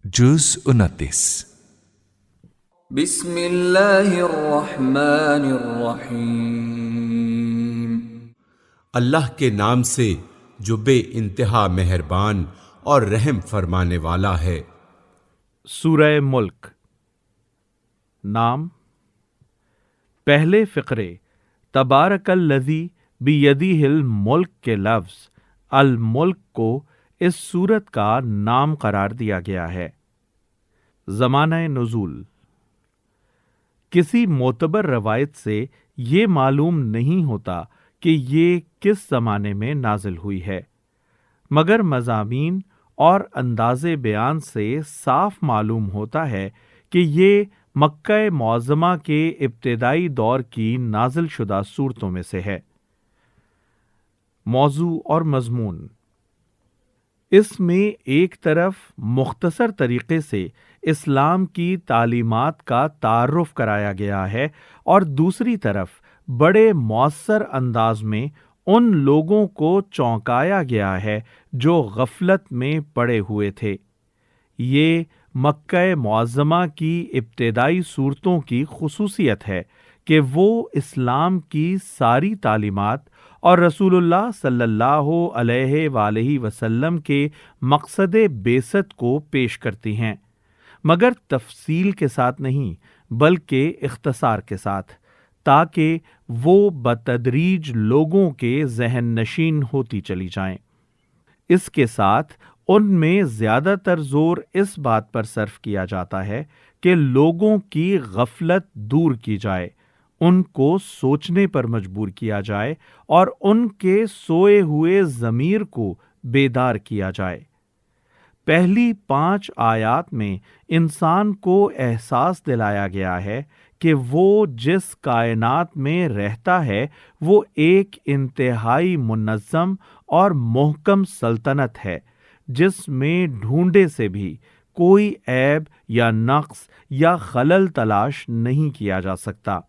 جز 29۔ بسم اللہ الرحمن الرحیم۔ اللہ کے نام سے جو بے انتہا مہربان اور رحم فرمانے والا ہے۔ سورہ ملک۔ نام، پہلے فقرے تبارک الذی بیدہ الملک کے لفظ الملک کو اس سورت کا نام قرار دیا گیا ہے۔ زمانہ نزول، کسی معتبر روایت سے یہ معلوم نہیں ہوتا کہ یہ کس زمانے میں نازل ہوئی ہے، مگر مضامین اور انداز بیان سے صاف معلوم ہوتا ہے کہ یہ مکہ معظمہ کے ابتدائی دور کی نازل شدہ صورتوں میں سے ہے۔ موضوع اور مضمون، اس میں ایک طرف مختصر طریقے سے اسلام کی تعلیمات کا تعارف کرایا گیا ہے اور دوسری طرف بڑے مؤثر انداز میں ان لوگوں کو چونکایا گیا ہے جو غفلت میں پڑے ہوئے تھے۔ یہ مکہ معظمہ کی ابتدائی صورتوں کی خصوصیت ہے کہ وہ اسلام کی ساری تعلیمات اور رسول اللہ صلی اللہ علیہ وآلہ وسلم کے مقصد بعثت کو پیش کرتی ہیں، مگر تفصیل کے ساتھ نہیں بلکہ اختصار کے ساتھ، تاکہ وہ بتدریج لوگوں کے ذہن نشین ہوتی چلی جائیں۔ اس کے ساتھ ان میں زیادہ تر زور اس بات پر صرف کیا جاتا ہے کہ لوگوں کی غفلت دور کی جائے، ان کو سوچنے پر مجبور کیا جائے اور ان کے سوئے ہوئے ضمیر کو بیدار کیا جائے۔ پہلی 5 آیات میں انسان کو احساس دلایا گیا ہے کہ وہ جس کائنات میں رہتا ہے وہ ایک انتہائی منظم اور محکم سلطنت ہے، جس میں ڈھونڈے سے بھی کوئی عیب یا نقص یا خلل تلاش نہیں کیا جا سکتا۔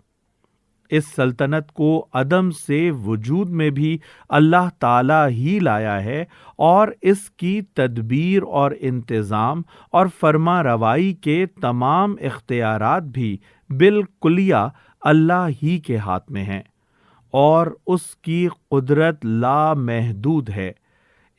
اس سلطنت کو عدم سے وجود میں بھی اللہ تعالی ہی لایا ہے اور اس کی تدبیر اور انتظام اور فرما روائی کے تمام اختیارات بھی بالکلیہ اللہ ہی کے ہاتھ میں ہیں، اور اس کی قدرت لامحدود ہے۔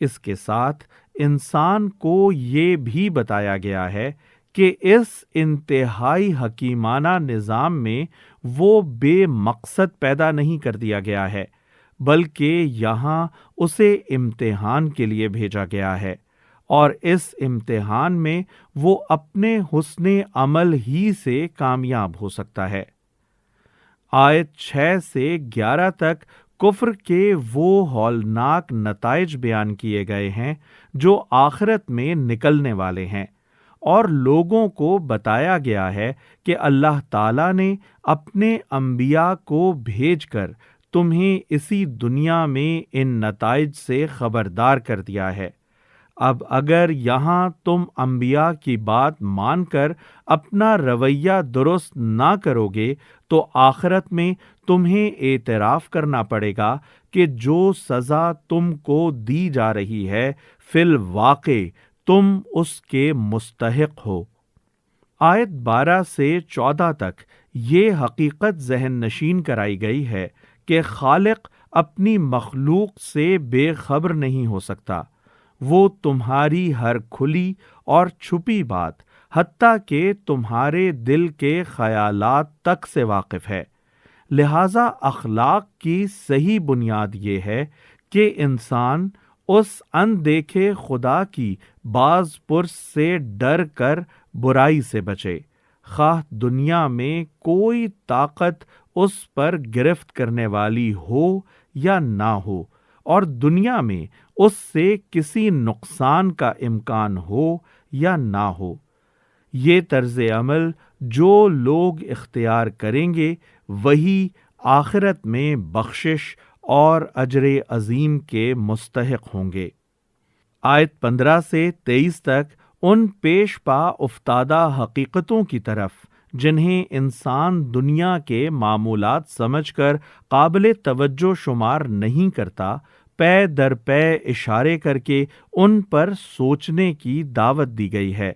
اس کے ساتھ انسان کو یہ بھی بتایا گیا ہے کہ اس انتہائی حکیمانہ نظام میں وہ بے مقصد پیدا نہیں کر دیا گیا ہے، بلکہ یہاں اسے امتحان کے لیے بھیجا گیا ہے، اور اس امتحان میں وہ اپنے حسن عمل ہی سے کامیاب ہو سکتا ہے۔ آیت 6 سے 11 تک کفر کے وہ ہولناک نتائج بیان کیے گئے ہیں جو آخرت میں نکلنے والے ہیں، اور لوگوں کو بتایا گیا ہے کہ اللہ تعالیٰ نے اپنے انبیاء کو بھیج کر تمہیں اسی دنیا میں ان نتائج سے خبردار کر دیا ہے۔ اب اگر یہاں تم انبیاء کی بات مان کر اپنا رویہ درست نہ کرو گے تو آخرت میں تمہیں اعتراف کرنا پڑے گا کہ جو سزا تم کو دی جا رہی ہے فی الواقع تم اس کے مستحق ہو۔ آیت 12 سے 14 تک یہ حقیقت ذہن نشین کرائی گئی ہے کہ خالق اپنی مخلوق سے بے خبر نہیں ہو سکتا، وہ تمہاری ہر کھلی اور چھپی بات حتیٰ کہ تمہارے دل کے خیالات تک سے واقف ہے۔ لہذا اخلاق کی صحیح بنیاد یہ ہے کہ انسان اس اندیکھے خدا کی باز پرس سے ڈر کر برائی سے بچے، خواہ دنیا میں کوئی طاقت اس پر گرفت کرنے والی ہو یا نہ ہو، اور دنیا میں اس سے کسی نقصان کا امکان ہو یا نہ ہو۔ یہ طرز عمل جو لوگ اختیار کریں گے وہی آخرت میں بخشش اور اجر عظیم کے مستحق ہوں گے۔ آیت 15 سے 23 تک ان پیش پا افتادہ حقیقتوں کی طرف جنہیں انسان دنیا کے معمولات سمجھ کر قابل توجہ شمار نہیں کرتا، پے در پے اشارے کر کے ان پر سوچنے کی دعوت دی گئی ہے۔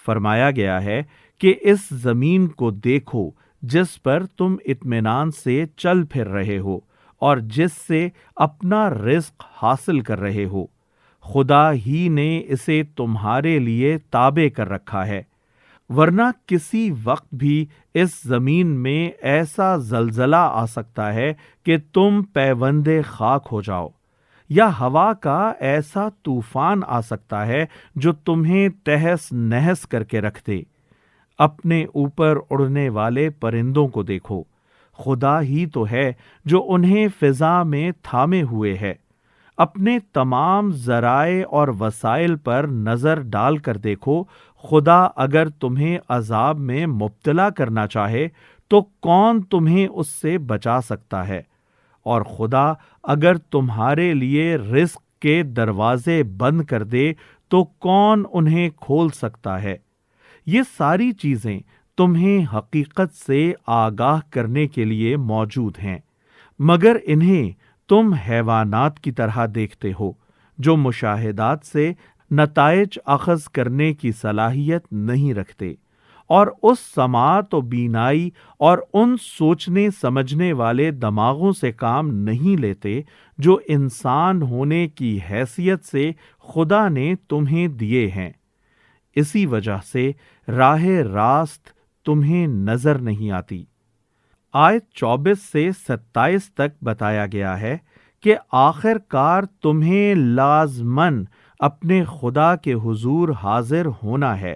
فرمایا گیا ہے کہ اس زمین کو دیکھو جس پر تم اطمینان سے چل پھر رہے ہو اور جس سے اپنا رزق حاصل کر رہے ہو، خدا ہی نے اسے تمہارے لیے تابع کر رکھا ہے، ورنہ کسی وقت بھی اس زمین میں ایسا زلزلہ آ سکتا ہے کہ تم پیوند خاک ہو جاؤ، یا ہوا کا ایسا طوفان آ سکتا ہے جو تمہیں تہس نہس کر کے رکھ دے۔ اپنے اوپر اڑنے والے پرندوں کو دیکھو، خدا ہی تو ہے جو انہیں فضا میں تھامے ہوئے ہے۔ اپنے تمام ذرائع اور وسائل پر نظر ڈال کر دیکھو، خدا اگر تمہیں عذاب میں مبتلا کرنا چاہے تو کون تمہیں اس سے بچا سکتا ہے؟ اور خدا اگر تمہارے لیے رزق کے دروازے بند کر دے تو کون انہیں کھول سکتا ہے؟ یہ ساری چیزیں تمہیں حقیقت سے آگاہ کرنے کے لیے موجود ہیں، مگر انہیں تم حیوانات کی طرح دیکھتے ہو جو مشاہدات سے نتائج اخذ کرنے کی صلاحیت نہیں رکھتے، اور اس سماعت و بینائی اور ان سوچنے سمجھنے والے دماغوں سے کام نہیں لیتے جو انسان ہونے کی حیثیت سے خدا نے تمہیں دیے ہیں۔ اسی وجہ سے راہ راست تمہیں نظر نہیں آتی۔ آیت 24 سے 27 تک بتایا گیا ہے کہ آخر کار تمہیں لازماً اپنے خدا کے حضور حاضر ہونا ہے۔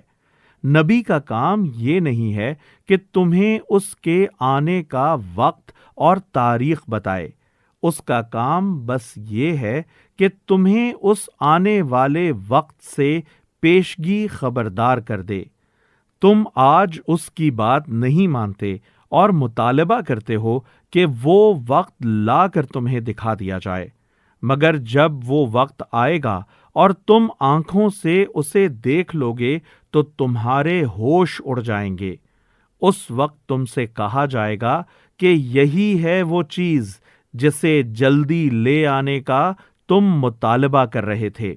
نبی کا کام یہ نہیں ہے کہ تمہیں اس کے آنے کا وقت اور تاریخ بتائے، اس کا کام بس یہ ہے کہ تمہیں اس آنے والے وقت سے پیشگی خبردار کر دے۔ تم آج اس کی بات نہیں مانتے اور مطالبہ کرتے ہو کہ وہ وقت لا کر تمہیں دکھا دیا جائے، مگر جب وہ وقت آئے گا اور تم آنکھوں سے اسے دیکھ لوگے تو تمہارے ہوش اڑ جائیں گے۔ اس وقت تم سے کہا جائے گا کہ یہی ہے وہ چیز جسے جلدی لے آنے کا تم مطالبہ کر رہے تھے۔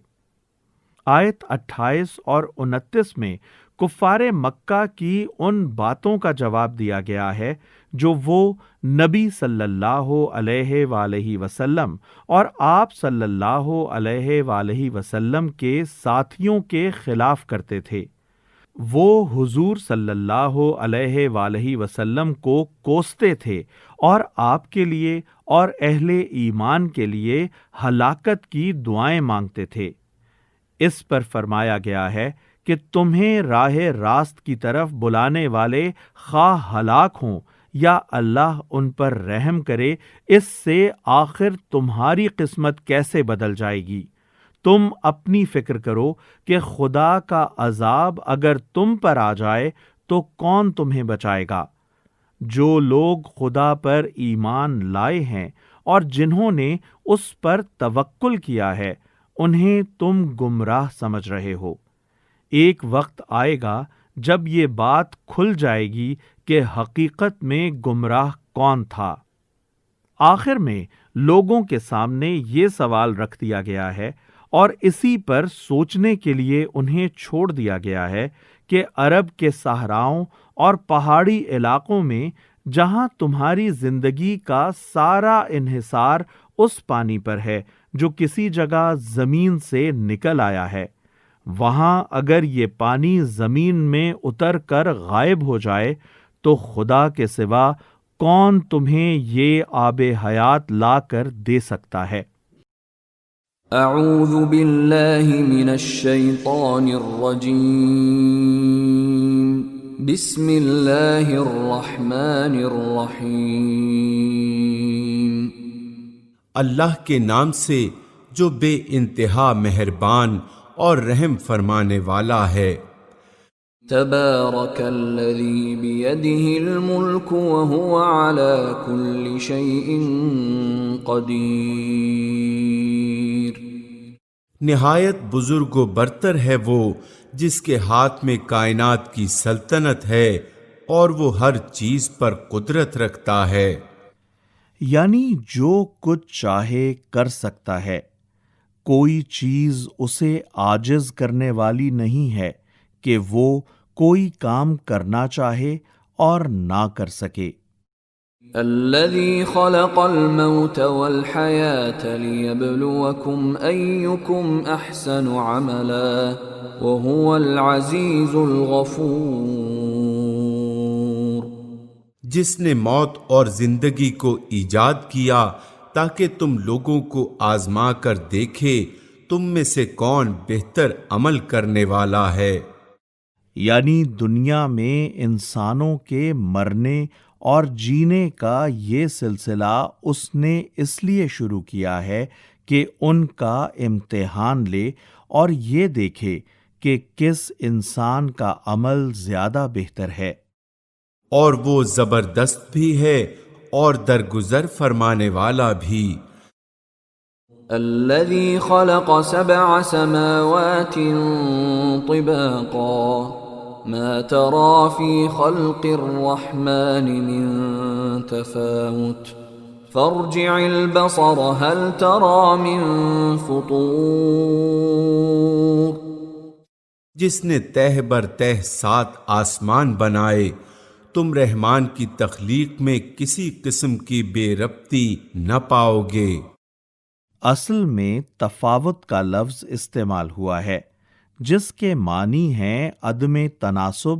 آیت 28 اور 29 میں کفار مکہ کی ان باتوں کا جواب دیا گیا ہے جو وہ نبی صلی اللہ علیہ وآلہ وسلم اور آپ صلی اللہ علیہ وآلہ وسلم کے ساتھیوں کے خلاف کرتے تھے۔ وہ حضور صلی اللہ علیہ وآلہ وسلم کو کوستے تھے اور آپ کے لیے اور اہل ایمان کے لیے ہلاکت کی دعائیں مانگتے تھے۔ اس پر فرمایا گیا ہے کہ تمہیں راہ راست کی طرف بلانے والے خواہ ہلاک ہوں یا اللہ ان پر رحم کرے، اس سے آخر تمہاری قسمت کیسے بدل جائے گی؟ تم اپنی فکر کرو کہ خدا کا عذاب اگر تم پر آ جائے تو کون تمہیں بچائے گا؟ جو لوگ خدا پر ایمان لائے ہیں اور جنہوں نے اس پر توکل کیا ہے، انہیں تم گمراہ سمجھ رہے ہو۔ ایک وقت آئے گا جب یہ بات کھل جائے گی کہ حقیقت میں گمراہ کون تھا۔ آخر میں لوگوں کے سامنے یہ سوال رکھ دیا گیا ہے اور اسی پر سوچنے کے لیے انہیں چھوڑ دیا گیا ہے کہ عرب کے صحراؤں اور پہاڑی علاقوں میں جہاں تمہاری زندگی کا سارا انحصار اس پانی پر ہے جو کسی جگہ زمین سے نکل آیا ہے، وہاں اگر یہ پانی زمین میں اتر کر غائب ہو جائے تو خدا کے سوا کون تمہیں یہ آب حیات لا کر دے سکتا ہے؟ اعوذ باللہ من الشیطان الرجیم، بسم اللہ الرحمن الرحیم۔ اللہ کے نام سے جو بے انتہا مہربان اور رحم فرمانے والا ہے۔ تبارک الذی بیدہ الملک وہو علی کل شیء قدیر۔ نہایت بزرگ و برتر ہے وہ جس کے ہاتھ میں کائنات کی سلطنت ہے اور وہ ہر چیز پر قدرت رکھتا ہے۔ یعنی جو کچھ چاہے کر سکتا ہے، کوئی چیز اسے عاجز کرنے والی نہیں ہے کہ وہ کوئی کام کرنا چاہے اور نہ کر سکے۔ الذي خلق الموت والحياة ليبلوكم أيكم أحسن عملا وهو العزيز الغفور۔ جس نے موت اور زندگی کو ایجاد کیا تاکہ تم لوگوں کو آزما کر دیکھے تم میں سے کون بہتر عمل کرنے والا ہے۔ یعنی دنیا میں انسانوں کے مرنے اور جینے کا یہ سلسلہ اس نے اس لیے شروع کیا ہے کہ ان کا امتحان لے اور یہ دیکھے کہ کس انسان کا عمل زیادہ بہتر ہے۔ اور وہ زبردست بھی ہے اور درگزر فرمانے والا بھی۔ الذي خلق 7 سماوات طباقا ما ترى في خلق الرحمن من تفاوت فارجع البصر هل ترى من فطور۔ جس نے تہ بر تہ 7 آسمان بنائے تم رحمان کی تخلیق میں کسی قسم کی بے ربطی نہ پاؤ گے۔ اصل میں تفاوت کا لفظ استعمال ہوا ہے جس کے معنی ہیں عدم تناسب،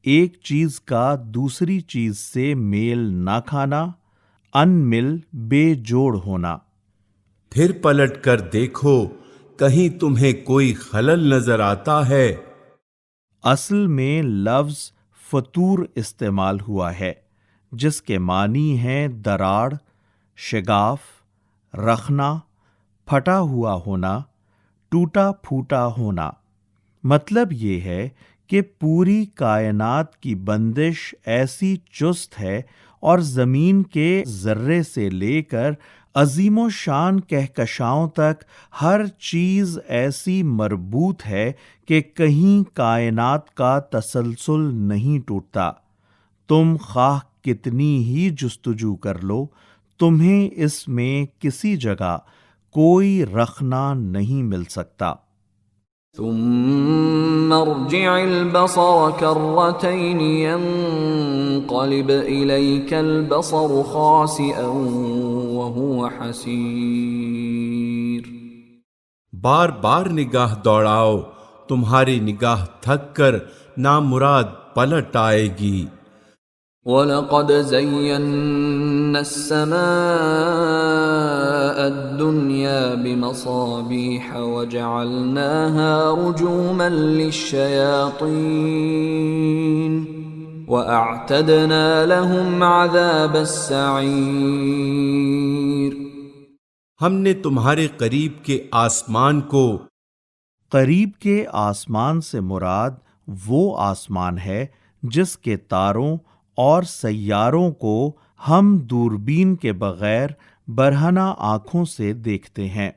ایک چیز کا دوسری چیز سے میل نہ کھانا، ان مل بے جوڑ ہونا۔ پھر پلٹ کر دیکھو کہیں تمہیں کوئی خلل نظر آتا ہے۔ اصل میں لفظ فطور استعمال ہوا ہے جس کے معنی ہیں دراڑ، شگاف، رخنا، پھٹا ہوا ہونا، ٹوٹا پھوٹا ہونا۔ مطلب یہ ہے کہ پوری کائنات کی بندش ایسی چست ہے اور زمین کے ذرے سے لے کر عظیم و شان کہکشاؤں تک ہر چیز ایسی مربوط ہے کہ کہیں کائنات کا تسلسل نہیں ٹوٹتا۔ تم خواہ کتنی ہی جستجو کر لو، تمہیں اس میں کسی جگہ کوئی رخنا نہیں مل سکتا۔ ثم ارجع البصر كرتين ينقلب إليك البصر خاسئا وهو حسير۔ بار بار نگاہ دوڑاؤ، تمہاری نگاہ تھک کر نامراد پلٹ آئے گی۔ وَلَقَدْ زَيَّنَّا السَّمَاءَ الدُّنْيَا بِمَصَابِيحَ وَجَعَلْنَاهَا رُجُومًا لِلشَّيَاطِينِ وَأَعْتَدْنَا لَهُمْ عَذَابَ السَّعِيرِ۔ ہم نے تمہارے قریب کے آسمان کو، قریب کے آسمان سے مراد وہ آسمان ہے جس کے تاروں اور سیاروں کو ہم دوربین کے بغیر برہنہ آنکھوں سے دیکھتے ہیں۔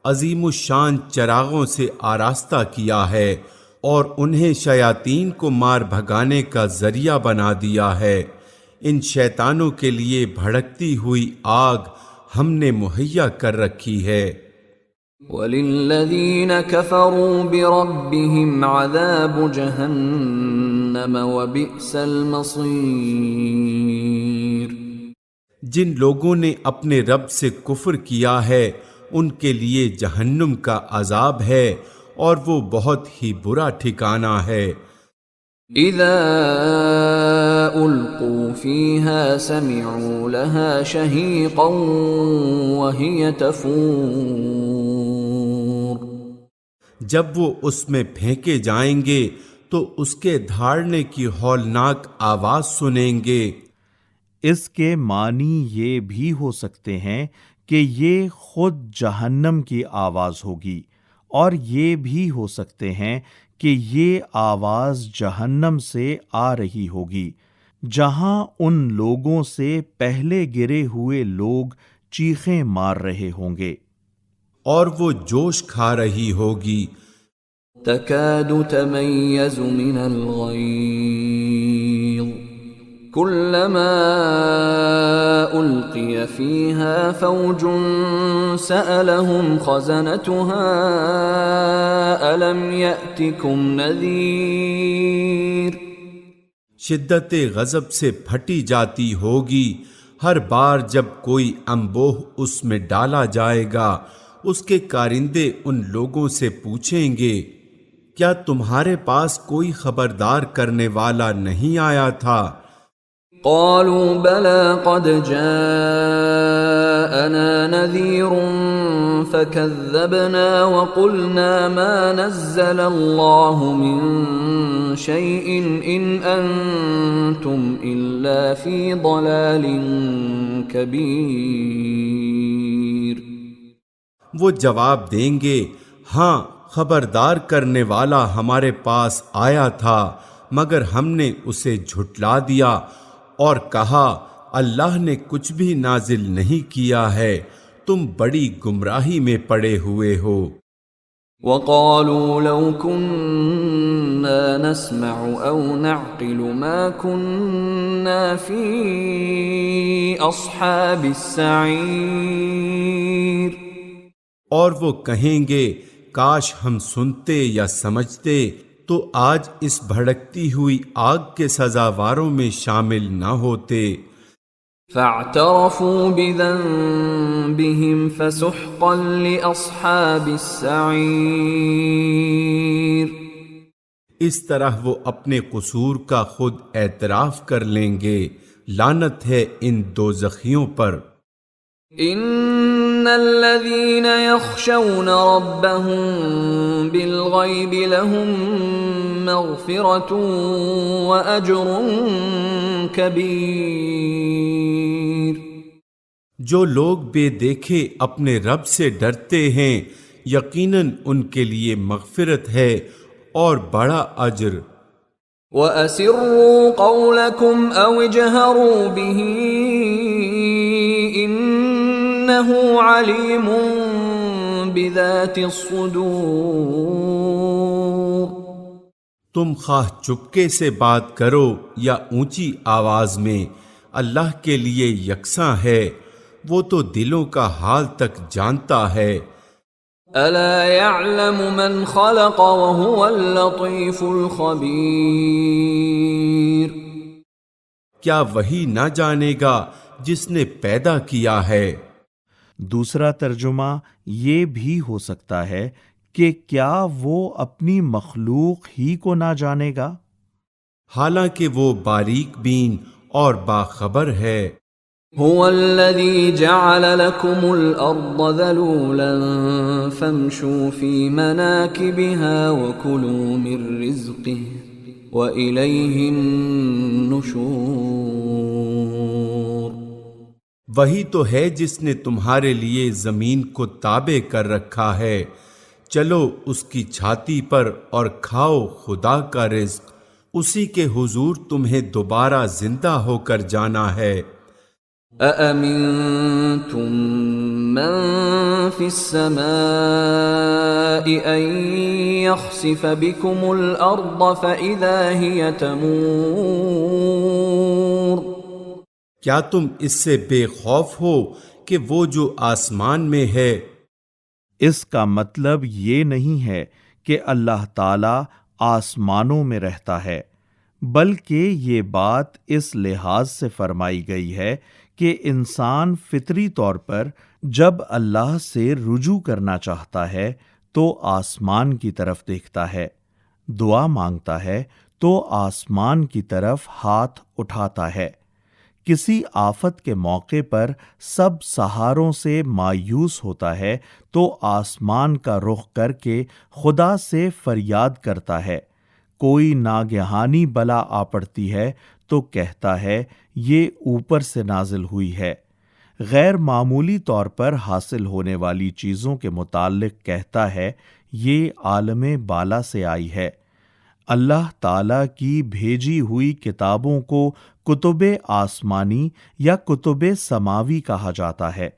عظیم الشان چراغوں سے آراستہ کیا ہے اور انہیں شیاطین کو مار بھگانے کا ذریعہ بنا دیا ہے۔ ان شیطانوں کے لیے بھڑکتی ہوئی آگ ہم نے مہیا کر رکھی ہے۔ وَلِلَّذِينَ كَفَرُوا بِرَبِّهِمْ عَذَابُ جَهَنَّمَ وَبِئْسَ الْمَصِيرُ۔ جن لوگوں نے اپنے رب سے کفر کیا ہے ان کے لیے جہنم کا عذاب ہے اور وہ بہت ہی برا ٹھکانہ ہے۔ اذا القوا فيها سمعوا لها شهيقا وهي تفور۔ جب وہ اس میں پھینکے جائیں گے تو اس کے دھاڑنے کی ہولناک آواز سنیں گے۔ اس کے معنی یہ بھی ہو سکتے ہیں کہ یہ خود جہنم کی آواز ہوگی، اور یہ بھی ہو سکتے ہیں کہ یہ آواز جہنم سے آ رہی ہوگی جہاں ان لوگوں سے پہلے گرے ہوئے لوگ چیخیں مار رہے ہوں گے، اور وہ جوش کھا رہی ہوگی۔ تکاد تمیز من الغیظ كلما ألقي فيها فوج سألهم خزنتها ألم يأتكم نذير. شدت غضب سے پھٹی جاتی ہوگی ہر بار جب کوئی انبوہ اس میں ڈالا جائے گا. اس کے کارندے ان لوگوں سے پوچھیں گے کیا تمہارے پاس کوئی خبردار کرنے والا نہیں آیا تھا؟ قالوا بلى قد جاءنا نذير فكذبنا وقلنا ما نزل الله من شيء إن أنتم إلا في ضلال كبير. وہ جواب دیں گے ہاں خبردار کرنے والا ہمارے پاس آیا تھا مگر ہم نے اسے جھٹلا دیا اور کہا اللہ نے کچھ بھی نازل نہیں کیا ہے، تم بڑی گمراہی میں پڑے ہوئے ہو. وقالوا لو كنا نسمع او نعقل ما كنا في اصحاب السعير. اور وہ کہیں گے کاش ہم سنتے یا سمجھتے تو آج اس بھڑکتی ہوئی آگ کے سزاواروں میں شامل نہ ہوتے. فاعترفوا بذنبهم فسحقا لأصحاب السعير. اس طرح وہ اپنے قصور کا خود اعتراف کر لیں گے، لعنت ہے ان دوزخیوں پر. ان الذين يخشون ربهم بالغيب لهم مغفرة واجر كبير. جو لوگ بے دیکھے اپنے رب سے ڈرتے ہیں یقیناً ان کے لیے مغفرت ہے اور بڑا اجر. وَأَسِرُّوا قَوْلَكُمْ أَوْ اجْهَرُوا بِهِ إِنَّهُ عَلِيمٌ بِذَاتِ الصُّدُورِ. تم خواہ چپکے سے بات کرو یا اونچی آواز میں، اللہ کے لیے یکساں ہے، وہ تو دلوں کا حال تک جانتا ہے. أَلَا يَعْلَمُ مَنْ خَلَقَ وَهُوَ اللَّطِيفُ الْخَبِيرُ. کیا وہی نہ جانے گا جس نے پیدا کیا ہے؟ دوسرا ترجمہ یہ بھی ہو سکتا ہے کہ کیا وہ اپنی مخلوق ہی کو نہ جانے گا؟ حالانکہ وہ باریک بین اور باخبر ہے. هو الذي جعل لكم الأرض ذلولا فامشوا في مناكبها وكلوا من رزقه وإليه النشور. وہی تو ہے جس نے تمہارے لیے زمین کو تابع کر رکھا ہے، چلو اس کی چھاتی پر اور کھاؤ خدا کا رزق، اسی کے حضور تمہیں دوبارہ زندہ ہو کر جانا ہے. أَأَمِنْتُمْ مَنْ فِي السَّمَاءِ أَنْ يَخْسِفَ بِكُمُ الْأَرْضَ فَإِذَا هِيَ تَمُورُ. کیا تم اس سے بے خوف ہو کہ وہ جو آسمان میں ہے؟ اس کا مطلب یہ نہیں ہے کہ اللہ تعالی آسمانوں میں رہتا ہے، بلکہ یہ بات اس لحاظ سے فرمائی گئی ہے کہ انسان فطری طور پر جب اللہ سے رجوع کرنا چاہتا ہے تو آسمان کی طرف دیکھتا ہے، دعا مانگتا ہے تو آسمان کی طرف ہاتھ اٹھاتا ہے. کسی آفت کے موقع پر سب سہاروں سے مایوس ہوتا ہے تو آسمان کا رخ کر کے خدا سے فریاد کرتا ہے. کوئی ناگہانی بلا آ پڑتی ہے تو کہتا ہے یہ اوپر سے نازل ہوئی ہے. غیر معمولی طور پر حاصل ہونے والی چیزوں کے متعلق کہتا ہے یہ عالم بالا سے آئی ہے. اللہ تعالیٰ کی بھیجی ہوئی کتابوں کو کتب آسمانی یا کتب سماوی کہا جاتا ہے.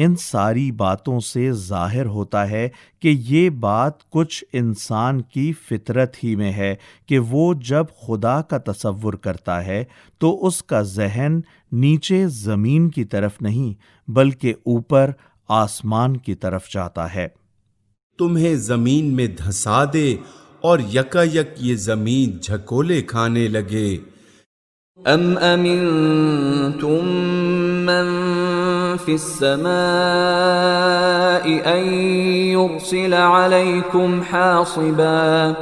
ان ساری باتوں سے ظاہر ہوتا ہے کہ یہ بات کچھ انسان کی فطرت ہی میں ہے کہ وہ جب خدا کا تصور کرتا ہے تو اس کا ذہن نیچے زمین کی طرف نہیں بلکہ اوپر آسمان کی طرف جاتا ہے۔ تمہیں زمین میں دھسا دے اور یکا یک یہ زمین جھکولے کھانے لگے۔ ام امنتم من فی السماء ان یرسل علیکم حاصبا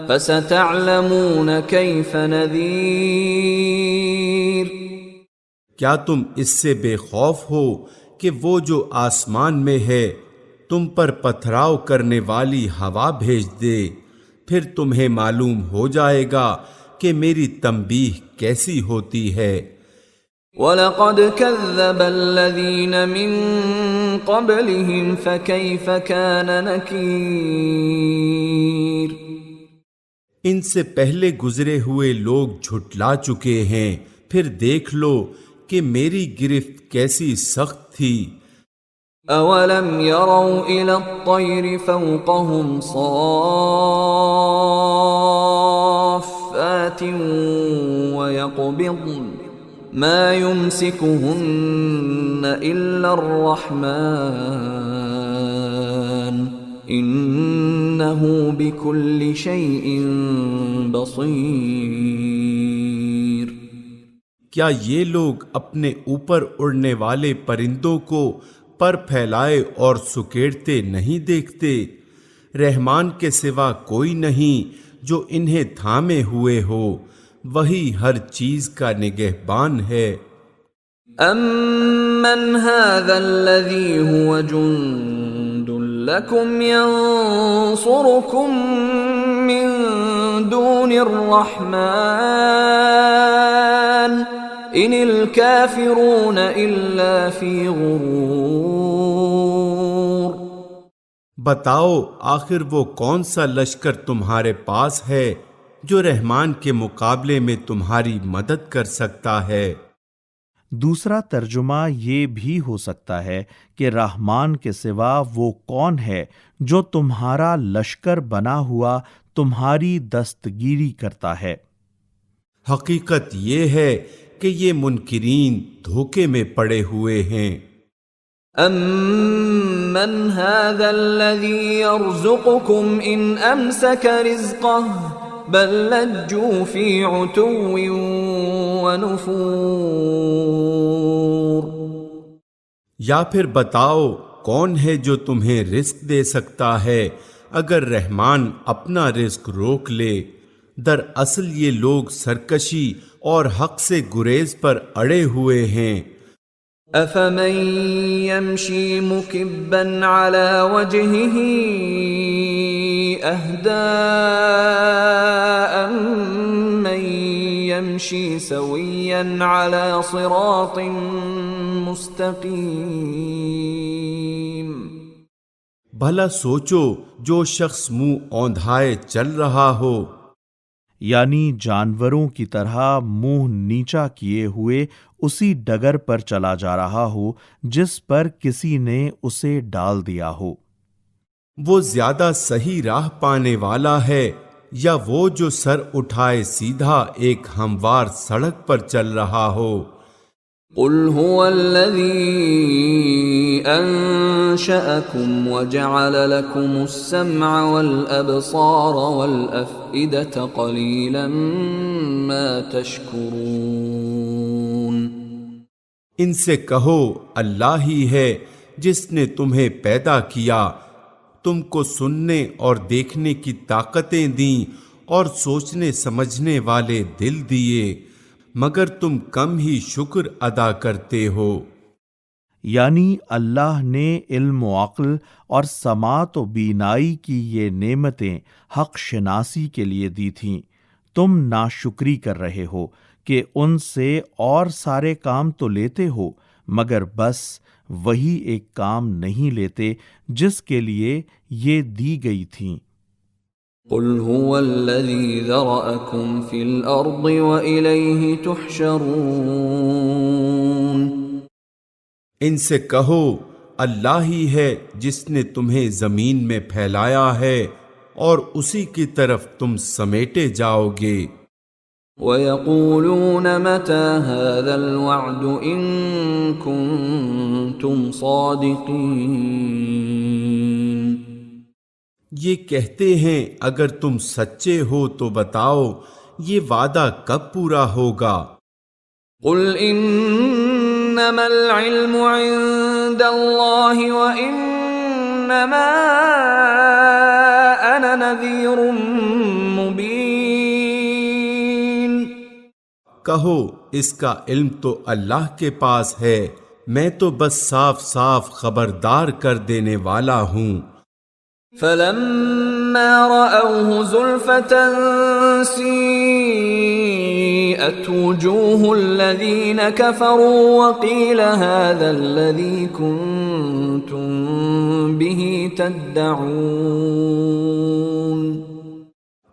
فستعلمون کیف نذیر۔ کیا تم اس سے بے خوف ہو کہ وہ جو آسمان میں ہے تم پر پتھراؤ کرنے والی ہوا بھیج دے، پھر تمہیں معلوم ہو جائے گا کہ میری تنبیہ کیسی ہوتی ہے۔ وَلَقَدْ كَذَّبَ الَّذِينَ مِن قَبْلِهِمْ فَكَيْفَ كَانَ نَكِيرٌ۔ ان سے پہلے گزرے ہوئے لوگ جھٹلا چکے ہیں، پھر دیکھ لو کہ میری گرفت کیسی سخت تھی۔ أَوَلَمْ يَرَوْا إِلَى الطَّيْرِ فَوْقَهُمْ صَافَّاتٍ وَيَقْبِضْنَ مَا يُمْسِكُهُنَّ إِلَّا الرَّحْمَنُ إِنَّهُ بِكُلِّ شَيْءٍ بَصِيرٌ۔ کیا یہ لوگ اپنے اوپر اڑنے والے پرندوں کو پر پھیلائے اور سکیڑتے نہیں دیکھتے؟ رحمان کے سوا کوئی نہیں جو انہیں تھامے ہوئے ہو، وہی ہر چیز کا نگہبان ہے۔ أَمَّنْ هَذَا الَّذِي هُوَ جُنْدٌ لَكُمْ يَنْصُرُكُمْ مِنْ دُونِ الرَّحْمَنِ إِنِ الْكَافِرُونَ إِلَّا فِي غُرُورٍ۔ بتاؤ آخر وہ کون سا لشکر تمہارے پاس ہے جو رحمان کے مقابلے میں تمہاری مدد کر سکتا ہے؟ دوسرا ترجمہ یہ بھی ہو سکتا ہے کہ رحمان کے سوا وہ کون ہے جو تمہارا لشکر بنا ہوا تمہاری دستگیری کرتا ہے۔ حقیقت یہ ہے کہ یہ منکرین دھوکے میں پڑے ہوئے ہیں۔ أَمَّنْ هَذَا الَّذِي يَرْزُقُكُمْ إِنْ أَمْسَكَ رِزْقَهُ بَلْ لَجُّوا فِي عُتُوٍّ وَنُفُورٍ۔ یا پھر بتاؤ کون ہے جو تمہیں رزق دے سکتا ہے اگر رحمان اپنا رزق روک لے؟ دراصل یہ لوگ سرکشی اور حق سے گریز پر اڑے ہوئے ہیں۔ أَفَمَن يَمْشِي مُكِبًّا عَلَى وَجْهِهِ أَهْدَىٰ أَمَّن يَمْشِي سَوِيًّا عَلَى صِرَاطٍ مُسْتَقِيمٍ۔ بھلا سوچو جو شخص منہ اوندھائے چل رہا ہو، یعنی جانوروں کی طرح منہ نیچا کیے ہوئے اسی ڈگر پر چلا جا رہا ہو جس پر کسی نے اسے ڈال دیا ہو۔ وہ زیادہ صحیح راہ پانے والا ہے یا وہ جو سر اٹھائے سیدھا ایک ہموار سڑک پر چل رہا ہو؟ قُلْ هُوَ الَّذِي أَنشَأَكُمْ وَجَعَلَ لَكُمُ السَّمْعَ وَالْأَبْصَارَ وَالْأَفْئِدَةَ قَلِيلًا مَا تَشْكُرُونَ۔ ان سے کہو اللہ ہی ہے جس نے تمہیں پیدا کیا، تم کو سننے اور دیکھنے کی طاقتیں دیں اور سوچنے سمجھنے والے دل دیے، مگر تم کم ہی شکر ادا کرتے ہو۔ یعنی اللہ نے علم و عقل اور سماعت و بینائی کی یہ نعمتیں حق شناسی کے لیے دی تھیں، تم ناشکری کر رہے ہو کہ ان سے اور سارے کام تو لیتے ہو مگر بس وہی ایک کام نہیں لیتے جس کے لیے یہ دی گئی تھیں۔ قُلْ هُوَ الَّذِي ذَرَأَكُمْ فِي الْأَرْضِ وَإِلَيْهِ تُحْشَرُونَ۔ ان سے کہو اللہ ہی ہے جس نے تمہیں زمین میں پھیلایا ہے اور اسی کی طرف تم سمیٹے جاؤ گے۔ وَيَقُولُونَ مَتَى هَذَا الْوَعْدُ إِن كُنتُمْ صَادِقِينَ۔ یہ کہتے ہیں اگر تم سچے ہو تو بتاؤ یہ وعدہ کب پورا ہوگا؟ قُلْ إِنَّمَا الْعِلْمُ عِندَ اللَّهِ وَإِنَّمَا أَنَا نَذِيرٌ مُبِينٌ۔ کہو اس کا علم تو اللہ کے پاس ہے، میں تو بس صاف صاف خبردار کر دینے والا ہوں۔ فَلَمَّا رَأَوْهُ زُلْفَةً سِيئَتْ وُجُوهُ الَّذِينَ كَفَرُوا وَقِيلَ هَذَا الَّذِي كُنتُم بِهِ تَدَّعُونَ۔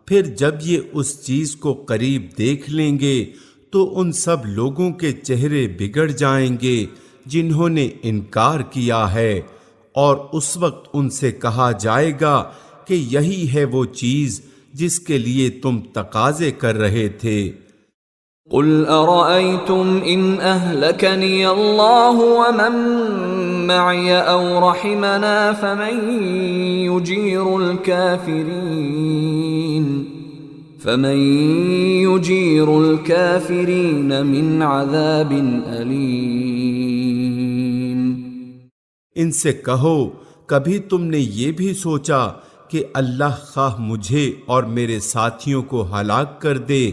پھر جب یہ اس چیز کو قریب دیکھ لیں گے تو ان سب لوگوں کے چہرے بگڑ جائیں گے جنہوں نے انکار کیا ہے، اور اس وقت ان سے کہا جائے گا کہ یہی ہے وہ چیز جس کے لیے تم تقاضے کر رہے تھے۔ قُلْ أَرَأَيْتُمْ إِنْ أَهْلَكَنِيَ اللَّهُ وَمَن مَّعِيَ أَوْ رَحِمَنَا فَمَن يُجِيرُ الْكَافِرِينَ مِنْ عَذَابٍ أَلِيمٍ۔ ان سے کہو کبھی تم نے یہ بھی سوچا کہ اللہ خواہ مجھے اور میرے ساتھیوں کو ہلاک کر دے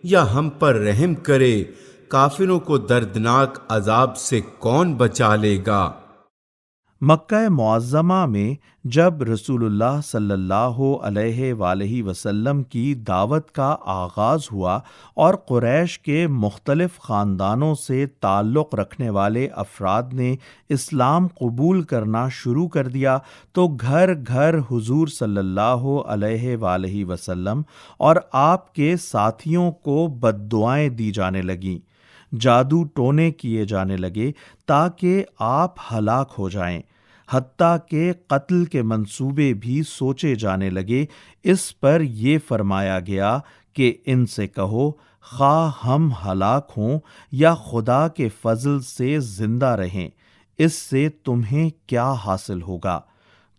یا ہم پر رحم کرے، کافروں کو دردناک عذاب سے کون بچا لے گا؟ مکہ معظمہ میں جب رسول اللہ صلی اللہ علیہ وآلہ وسلم کی دعوت کا آغاز ہوا اور قریش کے مختلف خاندانوں سے تعلق رکھنے والے افراد نے اسلام قبول کرنا شروع کر دیا تو گھر گھر حضور صلی اللہ علیہ وآلہ وسلم اور آپ کے ساتھیوں کو بددعائیں دی جانے لگیں، جادو ٹونے کیے جانے لگے تاکہ آپ ہلاک ہو جائیں، حتیٰ کہ قتل کے منصوبے بھی سوچے جانے لگے۔ اس پر یہ فرمایا گیا کہ ان سے کہو خواہ ہم ہلاک ہوں یا خدا کے فضل سے زندہ رہیں، اس سے تمہیں کیا حاصل ہوگا؟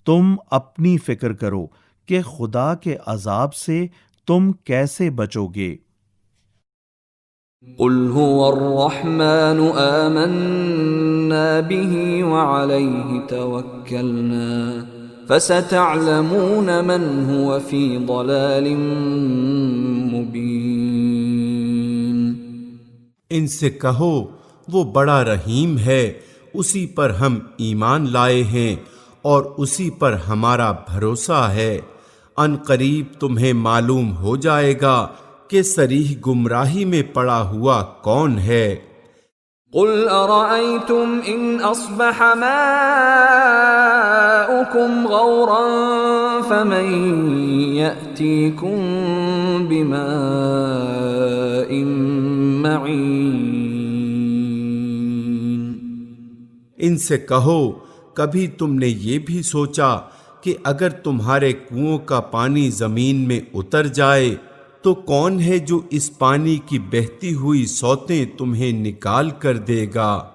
تم اپنی فکر کرو کہ خدا کے عذاب سے تم کیسے بچو گے؟ قُلْ هُوَ الرَّحْمَنُ آمَنَّا بِهِ وَعَلَيْهِ تَوَكَّلْنَا فَسَتَعْلَمُونَ مَنْ هُوَ فِي ضَلَالٍ مُبِينٍ۔ ان سے کہو وہ بڑا رحیم ہے، اسی پر ہم ایمان لائے ہیں اور اسی پر ہمارا بھروسہ ہے، ان قریب تمہیں معلوم ہو جائے گا کہ صریح گمراہی میں پڑا ہوا کون ہے۔ قُلْ أَرَأَيْتُمْ إِنْ أَصْبَحَ مَاؤُكُمْ غَوْرًا فَمَن يَأْتِيكُم بِمَاءٍ مَّعِينٍ۔ ان سے کہو کبھی تم نے یہ بھی سوچا کہ اگر تمہارے کنووں کا پانی زمین میں اتر جائے تو کون ہے جو اس پانی کی بہتی ہوئی سوتیں تمہیں نکال کر دے گا؟